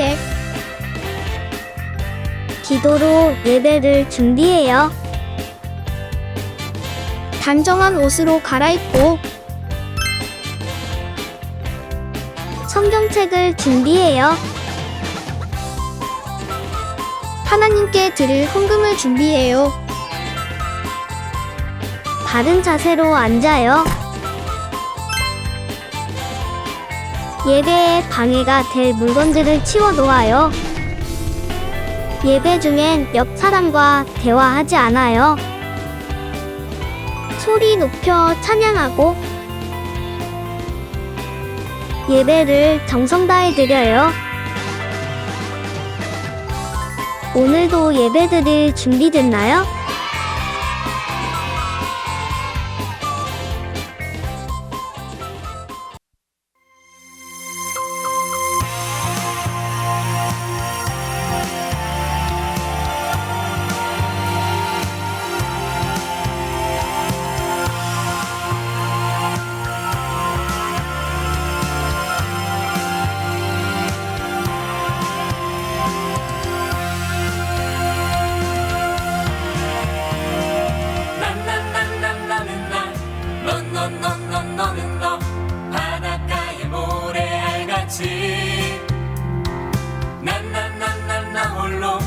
산책. 기도로 예배를 준비해요. 단정한 옷으로 갈아입고 성경책을 준비해요. 하나님께 드릴 헌금을 준비해요. 바른 자세로 앉아요. 예배에 방해가 될 물건들을 치워 놓아요. 예배 중엔 옆 사람과 대화하지 않아요. 소리 높여 찬양하고 예배를 정성 다해 드려요. 오늘도 예배드릴 준비됐나요? 너는 너 바닷가의 모래알같이 나 홀로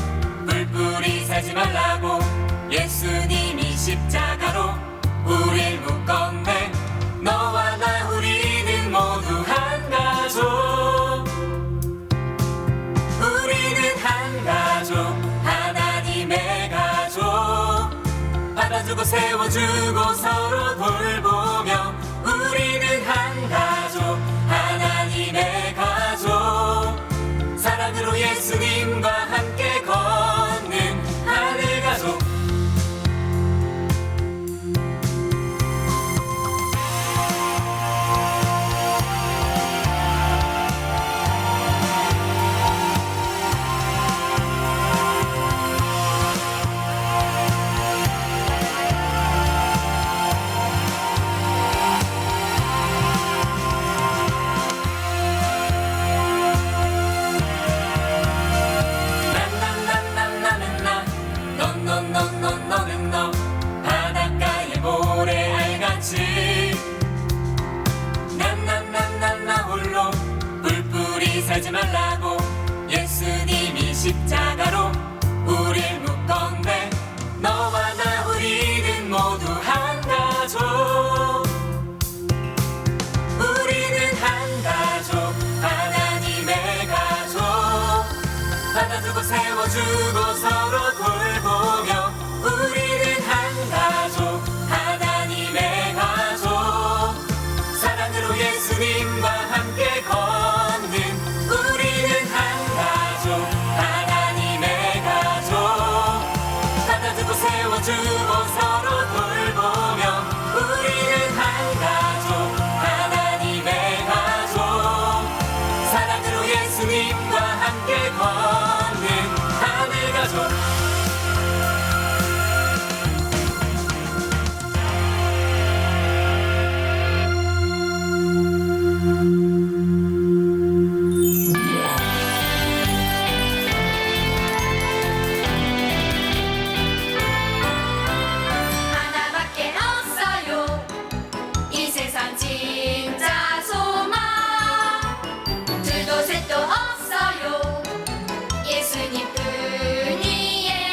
뿔뿔이 살지 말라고 예수님이 십자가로 우릴 묶었네. 너와 나 우리는 모두 한 가족. 우리는 한 가족, 하나님의 가족. 받아주고 세워주고 서로 돌보며 우리는 한 가족, 하나님의 가족. 사랑으로 예수님과 함께 걷는 하늘 가족. 너는 너 바닷가의 모래알같이 나 홀로 뿔뿔이 살지 말라고 예수님이 십자가로 우릴 묶었네. 너와 나 우리는 모두 한 가족. 우리는 한 가족, 하나님의 가족. 받아주고 세워주고 서로 돌보며 우리는 한 가족, 하나님의 가족. 사랑으로 예수님과 함께 걷는 우리는 한 가족, 하나님의 가족. 받아주고 세워주고 서로 돌보며 우리는 한 가족, 하나님의 가족. 사랑으로 예수님과 함께 걷는 하늘 가족. 하나밖에 없어요 이 세상 진짜 소망. 둘도 셋도 없어요 예수님 뿐이에요.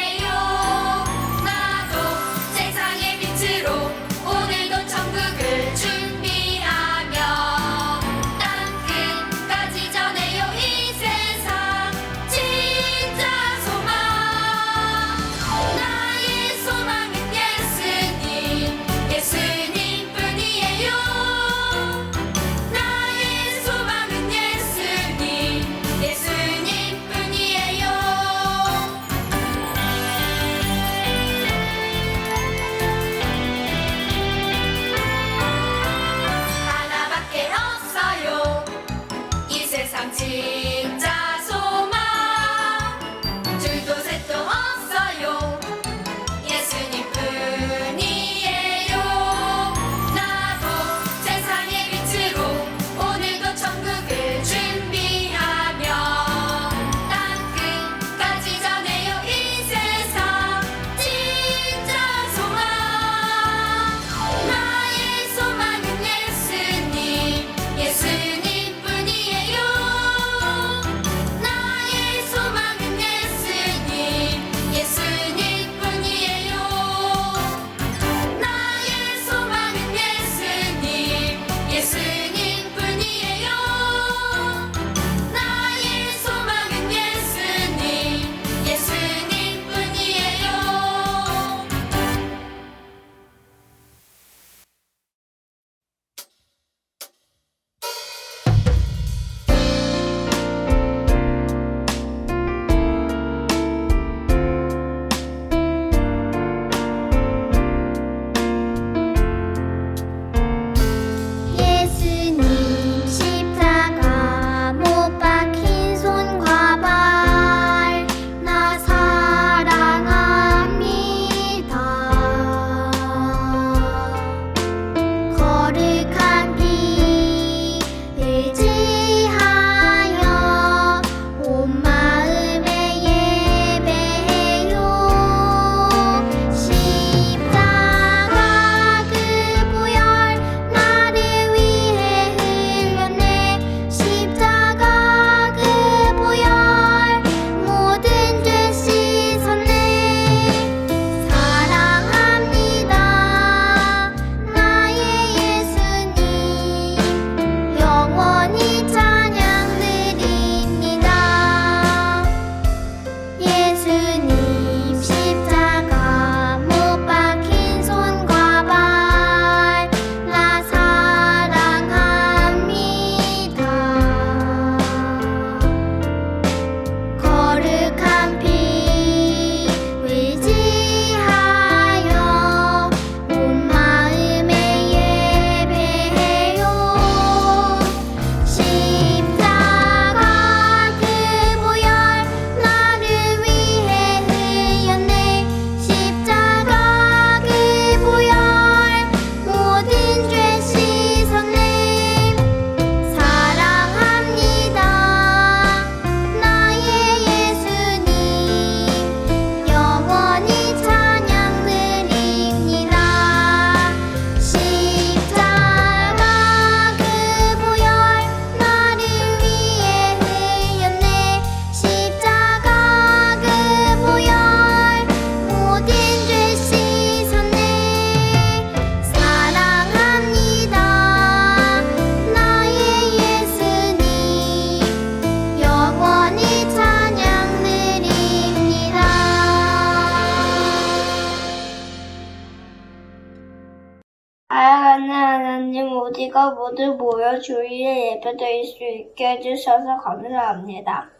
우리가 모두 모여 주일에 예배드릴 수 있게 해주셔서 감사합니다.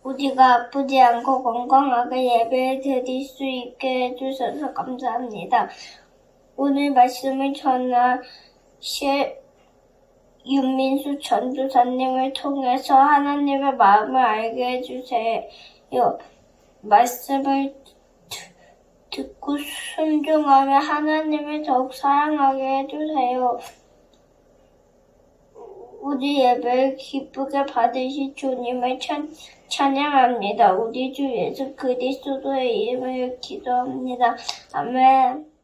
우리가 아프지 않고 건강하게 예배 드릴 수 있게 해주셔서 감사합니다. 오늘 말씀을 전하실 윤민수 전도사님을 통해서 하나님의 마음을 알게 해주세요. 말씀을 듣고 순종하며 하나님을 더욱 사랑하게 해주세요. 우리 예배를 기쁘게 받으실 주님을 찬양합니다. 우리 주 예수 그리스도의 이름으로 기도합니다. 아멘.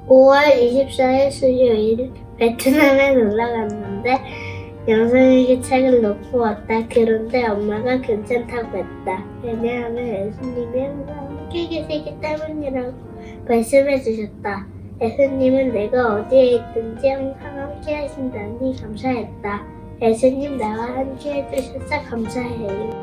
(5월 24일) 수요일 베트남에 놀러 갔는데 영상일기 책을 놓고 왔다. 그런데 엄마가 괜찮다고 했다. 왜냐하면 예수님이 항상 함께 계시기 때문이라고 말씀해 주셨다. 예수님은 내가 어디에 있든지 항상 함께 하신다니 감사했다. 예수님 나와 함께 해주셔서 감사해요.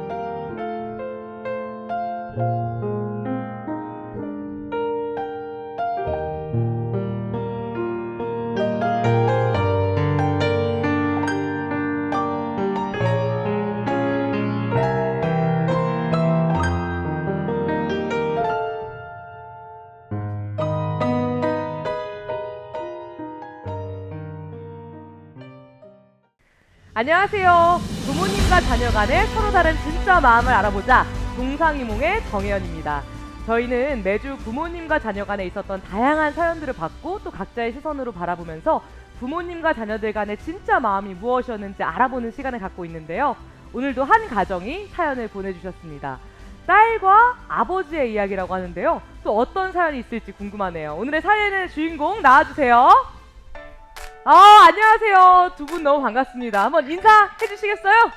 안녕하세요. 부모님과 자녀 간의 서로 다른 진짜 마음을 알아보자. 동상이몽의 정혜연입니다. 저희는 매주 부모님과 자녀 간에 있었던 다양한 사연들을 받고 또 각자의 시선으로 바라보면서 부모님과 자녀들 간의 진짜 마음이 무엇이었는지 알아보는 시간을 갖고 있는데요. 오늘도 한 가정이 사연을 보내주셨습니다. 딸과 아버지의 이야기라고 하는데요. 또 어떤 사연이 있을지 궁금하네요. 오늘의 사연의 주인공 나와주세요. 안녕하세요. 두 분 너무 반갑습니다. 한번 인사해 주시겠어요?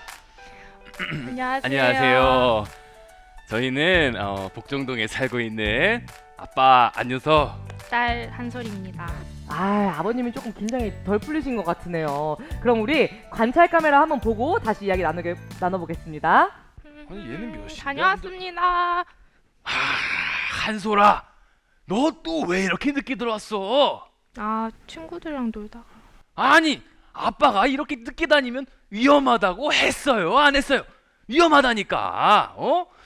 안녕하세요. 저희는 복정동에 살고 있는 아빠 안윤서, 딸 한솔입니다. 아버님이 조금 긴장이 덜 풀리신 것 같으네요. 그럼 우리 관찰 카메라 한번 보고 다시 이야기 나눠보겠습니다. 아니 얘는 몇 시인데? 다녀왔습니다. 한솔아, 너 또 왜 이렇게 늦게 들어왔어? 친구들이랑 놀다가. 아니 아빠가 이렇게 늦게 다니면 위험하다고 했어요, 안 했어요? 위험하다니까.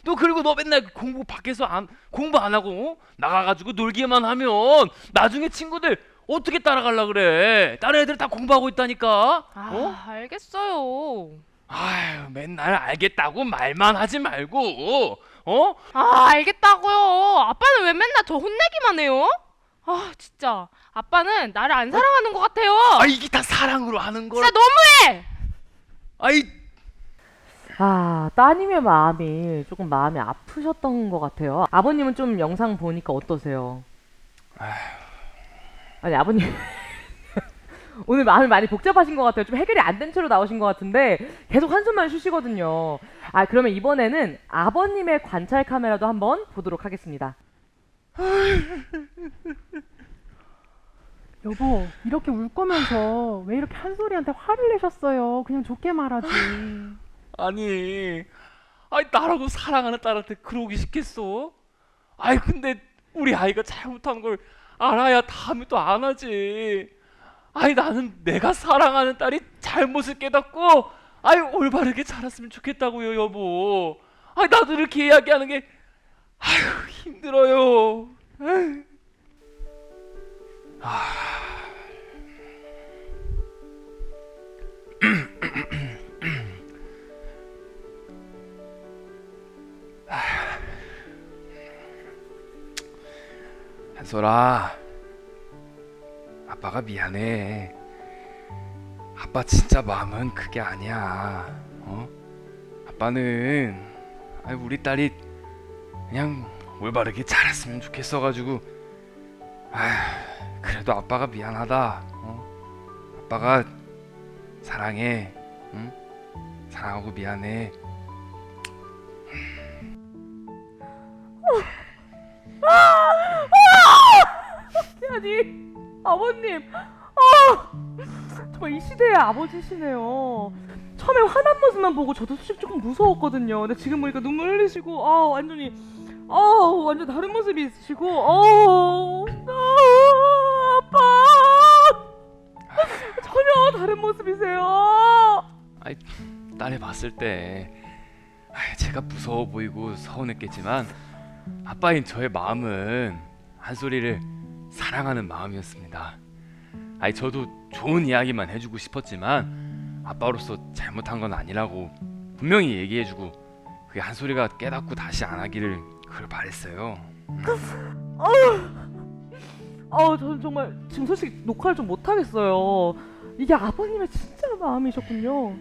또 그리고 너 맨날 공부 밖에서 공부 안 하고 나가가지고 놀기만 하면 나중에 친구들 어떻게 따라가려 그래? 다른 애들 다 공부하고 있다니까. 알겠어요. 아유, 맨날 알겠다고 말만 하지 말고. 알겠다고요. 아빠는 왜 맨날 저 혼내기만 해요? 진짜 아빠는 나를 안 사랑하는 것 같아요. 이게 다 사랑으로 하는 거라. 진짜 너무해. 따님의 마음이 조금 마음이 아프셨던 것 같아요. 아버님은 좀 영상 보니까 어떠세요? 아니 아버님 오늘 마음이 많이 복잡하신 것 같아요. 좀 해결이 안 된 채로 나오신 것 같은데 계속 한숨만 쉬시거든요. 그러면 이번에는 아버님의 관찰 카메라도 한번 보도록 하겠습니다. 여보, 이렇게 울 거면서 왜 이렇게 한솔이한테 화를 내셨어요? 그냥 좋게 말하지. 아니 나라고 사랑하는 딸한테 그러기 쉽겠어? 근데 우리 아이가 잘못한 걸 알아야 다음에 또 안 하지. 나는 내가 사랑하는 딸이 잘못을 깨닫고 올바르게 자랐으면 좋겠다고요, 여보. 나도 이렇게 이야기하는 게 힘들어요. 한솔아, 아빠가 미안해. 아빠 진짜 마음은 그게 아니야. 아빠는 우리 딸이 그냥 올바르게 자랐으면 좋겠어가지고. 그래도 아빠가 미안하다. 아빠가 사랑해. 응? 사랑하고 미안해. 아니 아버님 정말 이 시대의 아버지시네요. 처음에 화난 모습만 보고 저도 솔직히 조금 무서웠거든요. 근데 지금 보니까 눈물 흘리시고 완전히 완전 다른 모습이시고 아빠 전혀 다른 모습이세요. 아이, 딸이 봤을 때 제가 무서워 보이고 서운했겠지만 아빠인 저의 마음은 한솔이를 사랑하는 마음이었습니다. 저도 좋은 이야기만 해주고 싶었지만 아빠로서 잘못한 건 아니라고 분명히 얘기해주고 그게 한솔이가 깨닫고 다시 안 하기를 그걸 바랬어요. 저는 정말 지금 솔직히 녹화를 좀 못하겠어요. 이게 아버님의 진짜 마음이셨군요.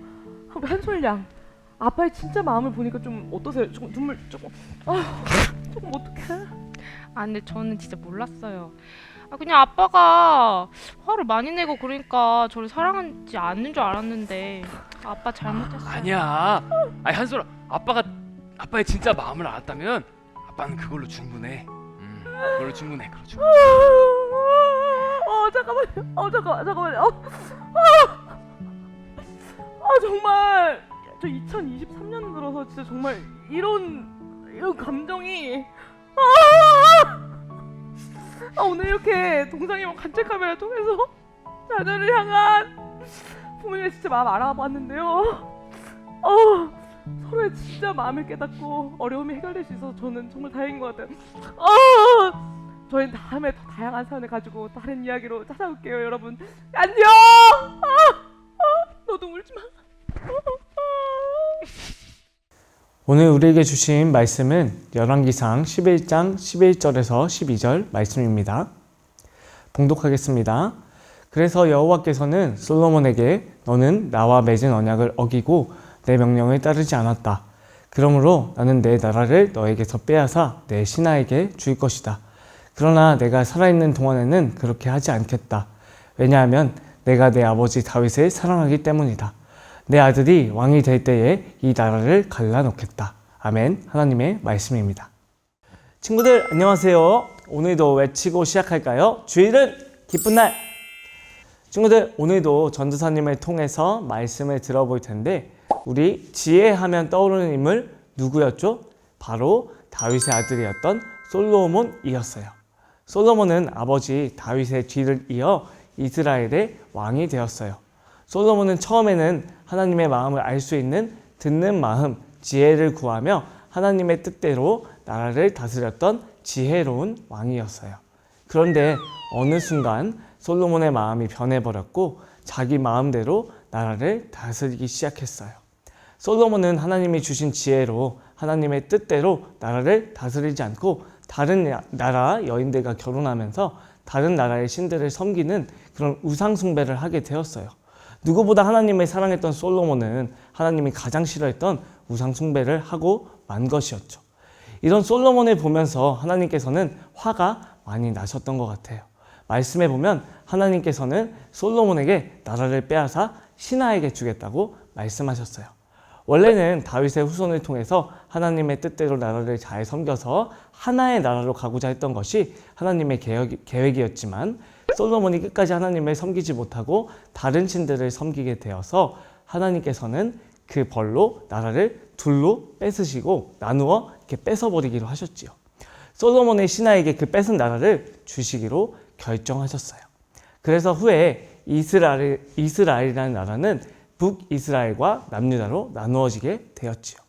한솔 양, 아빠의 진짜 마음을 보니까 좀 어떠세요? 조금 눈물 조금 어떡해? 근데 저는 진짜 몰랐어요. 그냥 아빠가 화를 많이 내고 그러니까 저를 사랑하지 않는 줄 알았는데 아빠 잘못했어요. 아니야. 한솔아, 아빠의 진짜 마음을 알았다면 아빠는 그걸로 충분해. 그걸로 충분해. 잠깐만요. 정말 저 2023년 들어서 진짜 정말 이런 감정이 오늘 이렇게 동상이몽 관찰 카메라 통해서 자녀를 향한 부모님의 진짜 마음 알아봤는데요. 서로의 진짜 마음을 깨닫고 어려움이 해결될 수 있어서 저는 정말 다행인 것 같아요. 저희는 다음에 더 다양한 사연을 가지고 다른 이야기로 찾아올게요, 여러분. 안녕. 너도 울지 마. 오늘 우리에게 주신 말씀은 열왕기상 11장 11절에서 12절 말씀입니다. 봉독하겠습니다. 그래서 여호와께서는 솔로몬에게 너는 나와 맺은 언약을 어기고 내 명령을 따르지 않았다. 그러므로 나는 내 나라를 너에게서 빼앗아 내 신하에게 줄 것이다. 그러나 내가 살아있는 동안에는 그렇게 하지 않겠다. 왜냐하면 내가 내 아버지 다윗을 사랑하기 때문이다. 내 아들이 왕이 될 때에 이 나라를 갈라놓겠다. 아멘. 하나님의 말씀입니다. 친구들 안녕하세요. 오늘도 외치고 시작할까요? 주일은 기쁜 날. 친구들 오늘도 전도사님을 통해서 말씀을 들어볼 텐데 우리 지혜하면 떠오르는 인물 누구였죠? 바로 다윗의 아들이었던 솔로몬이었어요. 솔로몬은 아버지 다윗의 뒤를 이어 이스라엘의 왕이 되었어요. 솔로몬은 처음에는 하나님의 마음을 알 수 있는 듣는 마음, 지혜를 구하며 하나님의 뜻대로 나라를 다스렸던 지혜로운 왕이었어요. 그런데 어느 순간 솔로몬의 마음이 변해버렸고 자기 마음대로 나라를 다스리기 시작했어요. 솔로몬은 하나님이 주신 지혜로 하나님의 뜻대로 나라를 다스리지 않고 다른 나라 여인들과 결혼하면서 다른 나라의 신들을 섬기는 그런 우상 숭배를 하게 되었어요. 누구보다 하나님을 사랑했던 솔로몬은 하나님이 가장 싫어했던 우상 숭배를 하고 만 것이었죠. 이런 솔로몬을 보면서 하나님께서는 화가 많이 나셨던 것 같아요. 말씀에 보면 하나님께서는 솔로몬에게 나라를 빼앗아 신하에게 주겠다고 말씀하셨어요. 원래는 다윗의 후손을 통해서 하나님의 뜻대로 나라를 잘 섬겨서 하나의 나라로 가고자 했던 것이 하나님의 계획이었지만 솔로몬이 끝까지 하나님을 섬기지 못하고 다른 신들을 섬기게 되어서 하나님께서는 그 벌로 나라를 둘로 뺏으시고 나누어 이렇게 뺏어버리기로 하셨지요. 솔로몬의 신하에게 그 뺏은 나라를 주시기로 결정하셨어요. 그래서 후에 이스라엘이라는 나라는 북이스라엘과 남유다로 나누어지게 되었지요.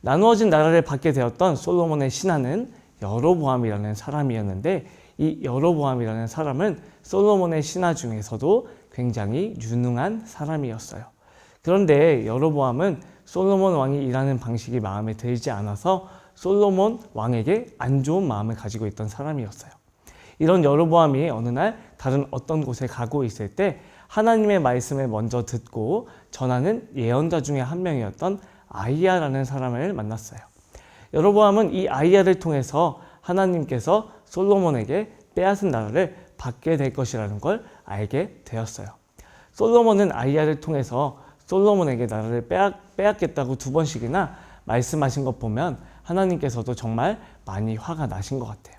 나누어진 나라를 받게 되었던 솔로몬의 신하는 여로보암이라는 사람이었는데 이 여로보암이라는 사람은 솔로몬의 신하 중에서도 굉장히 유능한 사람이었어요. 그런데 여로보암은 솔로몬 왕이 일하는 방식이 마음에 들지 않아서 솔로몬 왕에게 안 좋은 마음을 가지고 있던 사람이었어요. 이런 여로보암이 어느 날 다른 어떤 곳에 가고 있을 때 하나님의 말씀을 먼저 듣고 전하는 예언자 중에 한 명이었던 아히야라는 사람을 만났어요. 여로보암은 이 아히야를 통해서 하나님께서 솔로몬에게 빼앗은 나라를 받게 될 것이라는 걸 알게 되었어요. 솔로몬은 아히야를 통해서 솔로몬에게 나라를 빼앗겠다고 2번씩이나 말씀하신 것 보면 하나님께서도 정말 많이 화가 나신 것 같아요.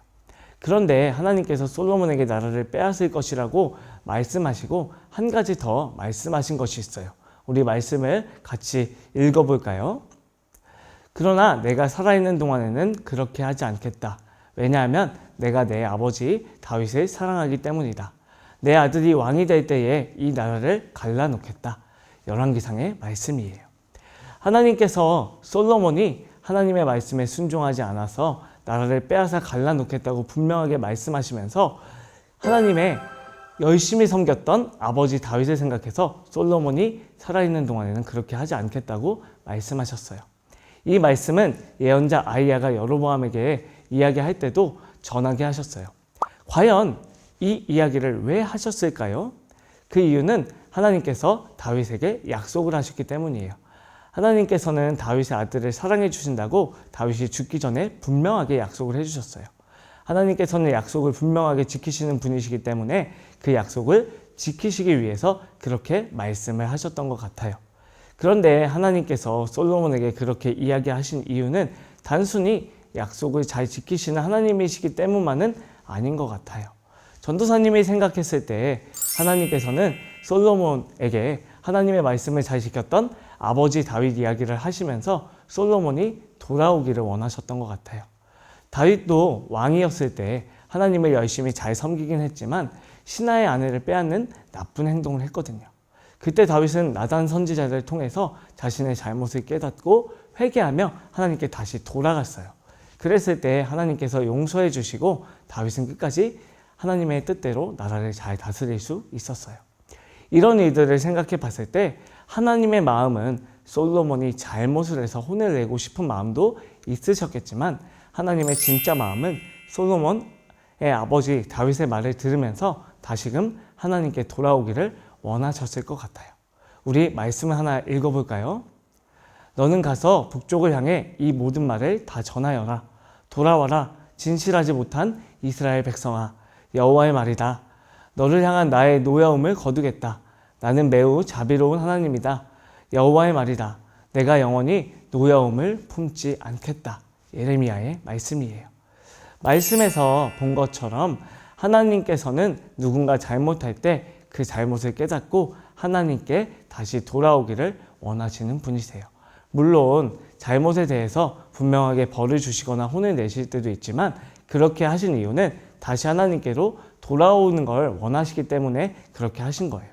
그런데 하나님께서 솔로몬에게 나라를 빼앗을 것이라고 말씀하시고 한 가지 더 말씀하신 것이 있어요. 우리 말씀을 같이 읽어볼까요? 그러나 내가 살아있는 동안에는 그렇게 하지 않겠다. 왜냐하면 내가 내 아버지 다윗을 사랑하기 때문이다. 내 아들이 왕이 될 때에 이 나라를 갈라놓겠다. 열왕기상의 말씀이에요. 하나님께서 솔로몬이 하나님의 말씀에 순종하지 않아서 나라를 빼앗아 갈라놓겠다고 분명하게 말씀하시면서 하나님의 열심히 섬겼던 아버지 다윗을 생각해서 솔로몬이 살아있는 동안에는 그렇게 하지 않겠다고 말씀하셨어요. 이 말씀은 예언자 아이야가 여로보암에게 이야기할 때도 전하게 하셨어요. 과연 이 이야기를 왜 하셨을까요? 그 이유는 하나님께서 다윗에게 약속을 하셨기 때문이에요. 하나님께서는 다윗의 아들을 사랑해 주신다고 다윗이 죽기 전에 분명하게 약속을 해주셨어요. 하나님께서는 약속을 분명하게 지키시는 분이시기 때문에 그 약속을 지키시기 위해서 그렇게 말씀을 하셨던 것 같아요. 그런데 하나님께서 솔로몬에게 그렇게 이야기하신 이유는 단순히 약속을 잘 지키시는 하나님이시기 때문만은 아닌 것 같아요. 전도사님이 생각했을 때 하나님께서는 솔로몬에게 하나님의 말씀을 잘 지켰던 아버지 다윗 이야기를 하시면서 솔로몬이 돌아오기를 원하셨던 것 같아요. 다윗도 왕이었을 때 하나님을 열심히 잘 섬기긴 했지만 신하의 아내를 빼앗는 나쁜 행동을 했거든요. 그때 다윗은 나단 선지자를 통해서 자신의 잘못을 깨닫고 회개하며 하나님께 다시 돌아갔어요. 그랬을 때 하나님께서 용서해 주시고 다윗은 끝까지 하나님의 뜻대로 나라를 잘 다스릴 수 있었어요. 이런 일들을 생각해 봤을 때 하나님의 마음은 솔로몬이 잘못을 해서 혼을 내고 싶은 마음도 있으셨겠지만 하나님의 진짜 마음은 솔로몬의 아버지 다윗의 말을 들으면서 다시금 하나님께 돌아오기를 원하셨을 것 같아요. 우리 말씀을 하나 읽어볼까요? 너는 가서 북쪽을 향해 이 모든 말을 다 전하여라. 돌아와라. 진실하지 못한 이스라엘 백성아. 여호와의 말이다. 너를 향한 나의 노여움을 거두겠다. 나는 매우 자비로운 하나님이다. 여호와의 말이다. 내가 영원히 노여움을 품지 않겠다. 예레미야의 말씀이에요. 말씀에서 본 것처럼 하나님께서는 누군가 잘못할 때 그 잘못을 깨닫고 하나님께 다시 돌아오기를 원하시는 분이세요. 물론 잘못에 대해서 분명하게 벌을 주시거나 혼을 내실 때도 있지만 그렇게 하신 이유는 다시 하나님께로 돌아오는 걸 원하시기 때문에 그렇게 하신 거예요.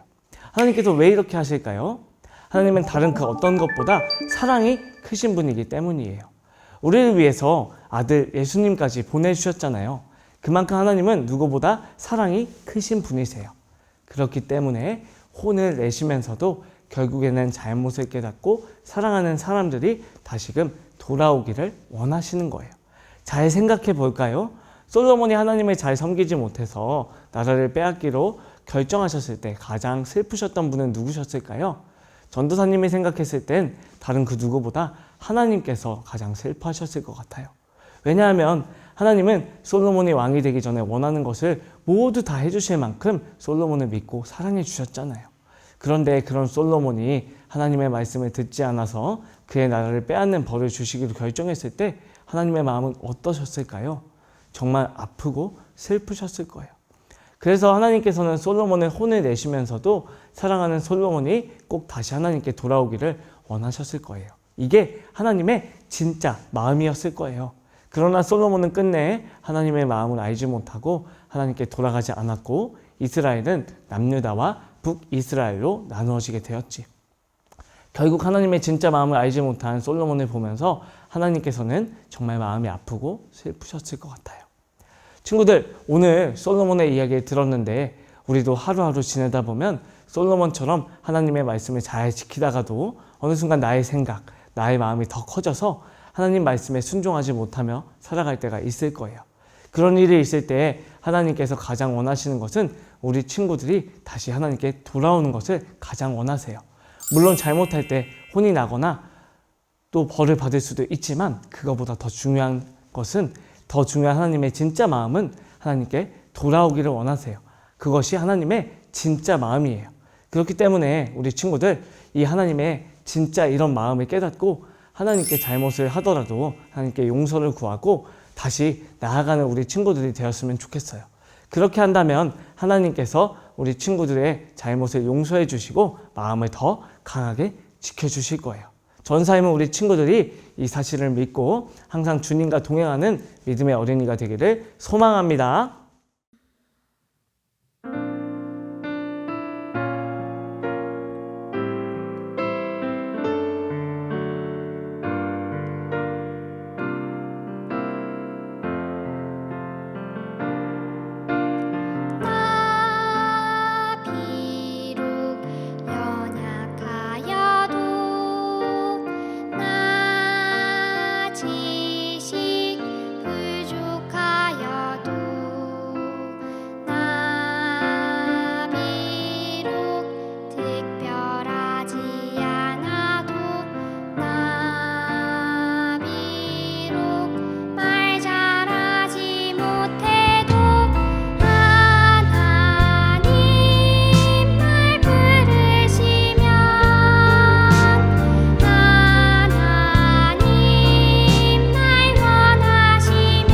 하나님께서 왜 이렇게 하실까요? 하나님은 다른 그 어떤 것보다 사랑이 크신 분이기 때문이에요. 우리를 위해서 아들 예수님까지 보내주셨잖아요. 그만큼 하나님은 누구보다 사랑이 크신 분이세요. 그렇기 때문에 혼을 내시면서도 결국에는 잘못을 깨닫고 사랑하는 사람들이 다시금 돌아오기를 원하시는 거예요. 잘 생각해 볼까요? 솔로몬이 하나님을 잘 섬기지 못해서 나라를 빼앗기로 결정하셨을 때 가장 슬프셨던 분은 누구셨을까요? 전도사님이 생각했을 땐 다른 그 누구보다 하나님께서 가장 슬퍼하셨을 것 같아요. 왜냐하면 하나님은 솔로몬이 왕이 되기 전에 원하는 것을 모두 다 해주실 만큼 솔로몬을 믿고 사랑해 주셨잖아요. 그런데 그런 솔로몬이 하나님의 말씀을 듣지 않아서 그의 나라를 빼앗는 벌을 주시기로 결정했을 때 하나님의 마음은 어떠셨을까요? 정말 아프고 슬프셨을 거예요. 그래서 하나님께서는 솔로몬의 혼을 내시면서도 사랑하는 솔로몬이 꼭 다시 하나님께 돌아오기를 원하셨을 거예요. 이게 하나님의 진짜 마음이었을 거예요. 그러나 솔로몬은 끝내 하나님의 마음을 알지 못하고 하나님께 돌아가지 않았고 이스라엘은 남유다와 북이스라엘로 나누어지게 되었지. 결국 하나님의 진짜 마음을 알지 못한 솔로몬을 보면서 하나님께서는 정말 마음이 아프고 슬프셨을 것 같아요. 친구들, 오늘 솔로몬의 이야기를 들었는데 우리도 하루하루 지내다 보면 솔로몬처럼 하나님의 말씀을 잘 지키다가도 어느 순간 나의 생각, 나의 마음이 더 커져서 하나님 말씀에 순종하지 못하며 살아갈 때가 있을 거예요. 그런 일이 있을 때 하나님께서 가장 원하시는 것은 우리 친구들이 다시 하나님께 돌아오는 것을 가장 원하세요. 물론 잘못할 때 혼이 나거나 또 벌을 받을 수도 있지만 그거보다 더 중요한 것은 더 중요한 하나님의 진짜 마음은 하나님께 돌아오기를 원하세요. 그것이 하나님의 진짜 마음이에요. 그렇기 때문에 우리 친구들 이 하나님의 진짜 이런 마음을 깨닫고 하나님께 잘못을 하더라도 하나님께 용서를 구하고 다시 나아가는 우리 친구들이 되었으면 좋겠어요. 그렇게 한다면 하나님께서 우리 친구들의 잘못을 용서해 주시고 마음을 더 강하게 지켜주실 거예요. 전사임은 우리 친구들이 이 사실을 믿고 항상 주님과 동행하는 믿음의 어린이가 되기를 소망합니다. 나 비록 연약하여도 나 지식 부족하여도 나 비록 특별하지 않아도 나 비록 말 잘하지 못해도 하나님 날 부르시면 하나님 날 원하시면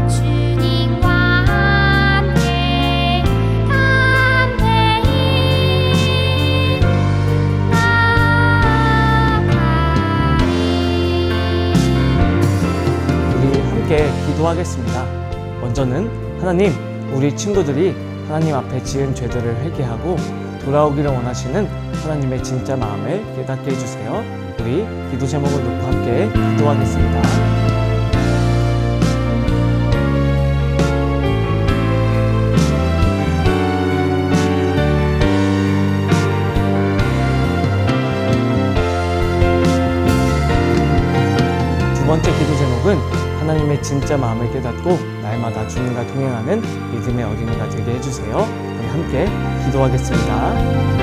주님과 함께 담대히 나아가리. 우리 함께 기도하겠습니다. 먼저는 하나님, 우리 친구들이 하나님 앞에 지은 죄들을 회개하고 돌아오기를 원하시는 하나님의 진짜 마음을 깨닫게 해주세요. 우리 기도 제목을 놓고 함께 기도하겠습니다. 두 번째 기도 제목은 하나님의 진짜 마음을 깨닫고 날마다 주님과 동행하는 믿음의 어린이가 되게 해주세요. 우리 함께 기도하겠습니다.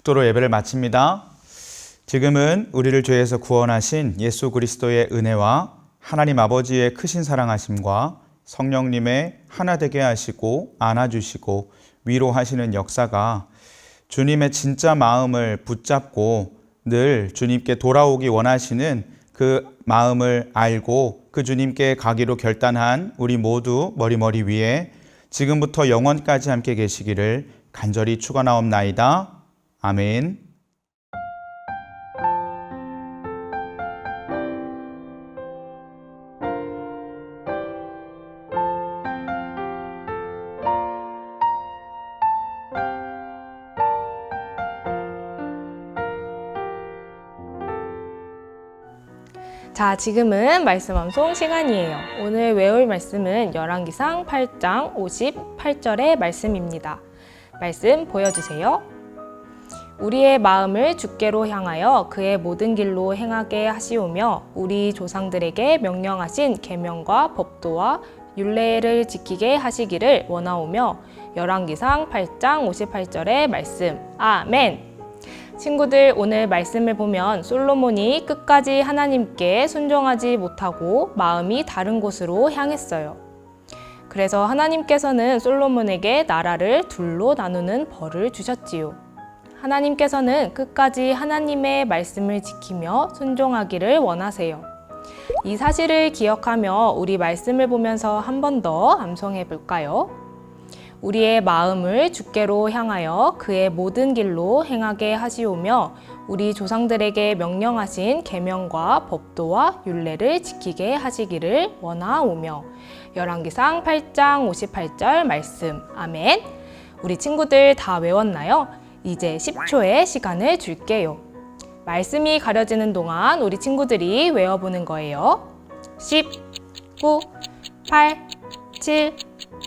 축도로 예배를 마칩니다. 지금은 우리를 죄에서 구원하신 예수 그리스도의 은혜와 하나님 아버지의 크신 사랑하심과 성령님의 하나 되게 하시고 안아주시고 위로하시는 역사가 주님의 진짜 마음을 붙잡고 늘 주님께 돌아오기 원하시는 그 마음을 알고 그 주님께 가기로 결단한 우리 모두 머리 위에 지금부터 영원까지 함께 계시기를 간절히 축원하옵나이다. 아멘. 자, 지금은 말씀 암송 시간이에요. 오늘 외울 말씀은 열왕기상 8장 58절의 말씀입니다. 말씀 보여주세요. 우리의 마음을 주께로 향하여 그의 모든 길로 행하게 하시오며 우리 조상들에게 명령하신 계명과 법도와 율례를 지키게 하시기를 원하오며 열왕기상 8장 58절의 말씀. 아멘. 친구들, 오늘 말씀을 보면 솔로몬이 끝까지 하나님께 순종하지 못하고 마음이 다른 곳으로 향했어요. 그래서 하나님께서는 솔로몬에게 나라를 둘로 나누는 벌을 주셨지요. 하나님께서는 끝까지 하나님의 말씀을 지키며 순종하기를 원하세요. 이 사실을 기억하며 우리 말씀을 보면서 한 번 더 암송해 볼까요? 우리의 마음을 주께로 향하여 그의 모든 길로 행하게 하시오며 우리 조상들에게 명령하신 계명과 법도와 율례를 지키게 하시기를 원하오며 열왕기상 8장 58절 말씀. 아멘. 우리 친구들 다 외웠나요? 이제 10초의 시간을 줄게요. 말씀이 가려지는 동안 우리 친구들이 외워보는 거예요. 10, 9, 8, 7,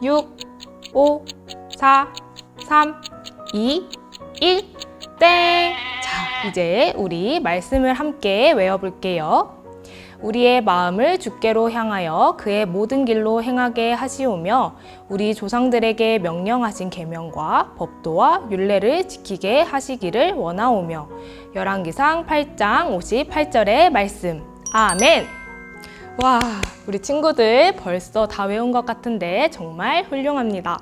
6, 5, 4, 3, 2, 1, 땡! 자, 이제 우리 말씀을 함께 외워볼게요. 우리의 마음을 주께로 향하여 그의 모든 길로 행하게 하시오며 우리 조상들에게 명령하신 계명과 법도와 율례를 지키게 하시기를 원하오며 열왕기상 8장 58절의 말씀. 아멘! 와, 우리 친구들 벌써 다 외운 것 같은데 정말 훌륭합니다.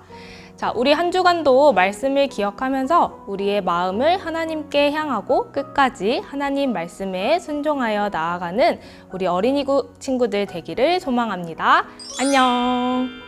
자, 우리 한 주간도 말씀을 기억하면서 우리의 마음을 하나님께 향하고 끝까지 하나님 말씀에 순종하여 나아가는 우리 어린이 친구들 되기를 소망합니다. 안녕!